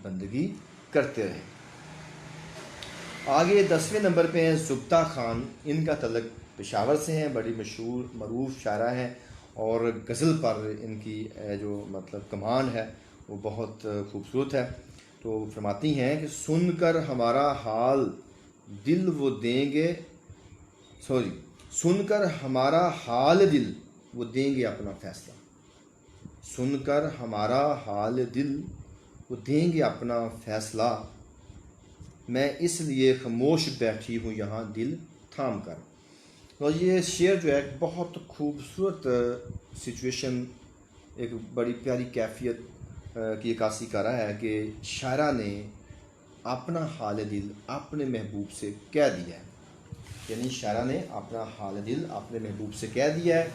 बंदगी करते रहें। आगे 10वें नंबर पे हैं ज़ुब्ता ख़ान। इनका तल्लुक़ पेशावर से हैं, बड़ी मशहूर मरूफ शायरा हैं और गज़ल पर इनकी जो मतलब कमान है वो बहुत खूबसूरत है। तो फरमाती हैं कि सुनकर हमारा हाल दिल वो देंगे, सुनकर हमारा हाल दिल वो देंगे अपना फ़ैसला। सुनकर हमारा हाल दिल वो देंगे अपना फ़ैसला, मैं इसलिए खामोश बैठी हूँ यहाँ दिल थाम कर। तो ये शेर जो है बहुत खूबसूरत सिचुएशन, एक बड़ी प्यारी कैफियत की अक्कासी कर रहा है कि शायरा ने अपना हाल दिल अपने महबूब से कह दिया है। यानी शायरा ने अपना हाल दिल अपने महबूब से कह दिया है।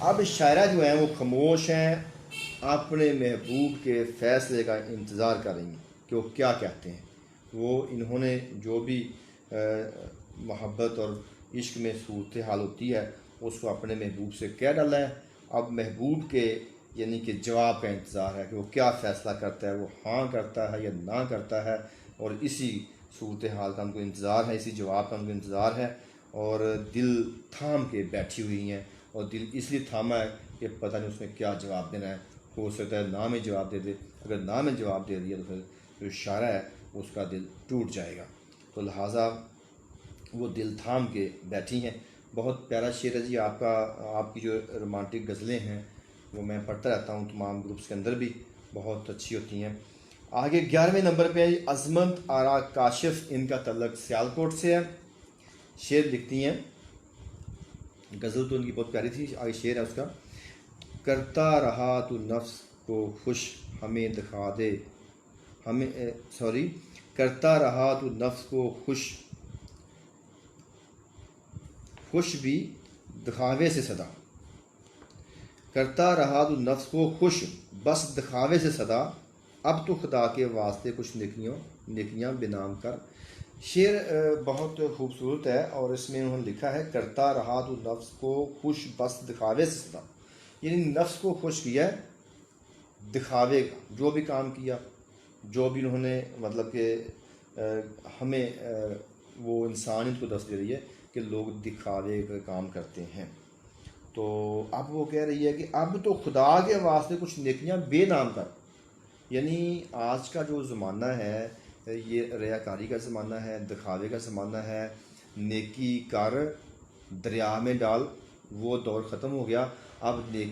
अब शायरा जो है वो खामोश हैं, अपने महबूब के फ़ैसले का इंतज़ार कर रही हैं कि वो क्या कहते हैं। वो इन्होंने जो भी मोहब्बत और इश्क में सूरत हाल होती है उसको अपने महबूब से कह डाला है। अब महबूब के यानी कि जवाब का इंतज़ार है कि वो क्या फ़ैसला करता है, वो हाँ करता है या ना करता है। और इसी सूरत हाल का उनको इंतज़ार है, इसी जवाब का उनको इंतज़ार है। और दिल थाम के बैठी हुई हैं और दिल इसलिए थामा है कि पता नहीं उसमें क्या जवाब देना है। हो सकता है ना में जवाब दे दे, अगर ना में जवाब दे दिया तो फिर जो शायरा है उसका दिल टूट जाएगा। तो लिहाजा वो दिल थाम के बैठी हैं। बहुत प्यारा शेर है जी आपका। आपकी जो रोमांटिक गज़लें हैं वो मैं पढ़ता रहता हूँ, तमाम ग्रुप्स के अंदर भी बहुत अच्छी होती हैं। आगे 11वें नंबर पे है अज़मत आरा काशिफ़। इनका तल्लुक़ सियालकोट से है। शेर लिखती हैं, गज़ल तो इनकी बहुत प्यारी थी। आगे शेर है उसका, करता रहा तू नफ्स को खुश हमें दिखा दे, हमें करता रहा तू नफ्स को खुश भी दिखावे से सदा। करता रहा तू नफ्स को खुश बस दिखावे से सदा, अब तो खुदा के वास्ते कुछ नेकियां बेनाम कर। शेर बहुत खूबसूरत है और इसमें उन्होंने लिखा है करता रहा तू नफ्स को खुश बस दिखावे से सदा। यानी नफ्स को खुश किया है दिखावे का, जो भी काम किया, जो भी उन्होंने मतलब कि हमें वो इंसानियत को दस दे रही है कि लोग दिखावे का काम करते हैं। तो अब वो कह रही है कि अब तो खुदा के वास्ते कुछ नेकियां बेनाम कर। यानी आज का जो ज़माना है ये रियाकारी का ज़माना है, दिखावे का ज़माना है। नेकी कर दरिया में डाल, वो दौर ख़त्म हो गया। अब नेकी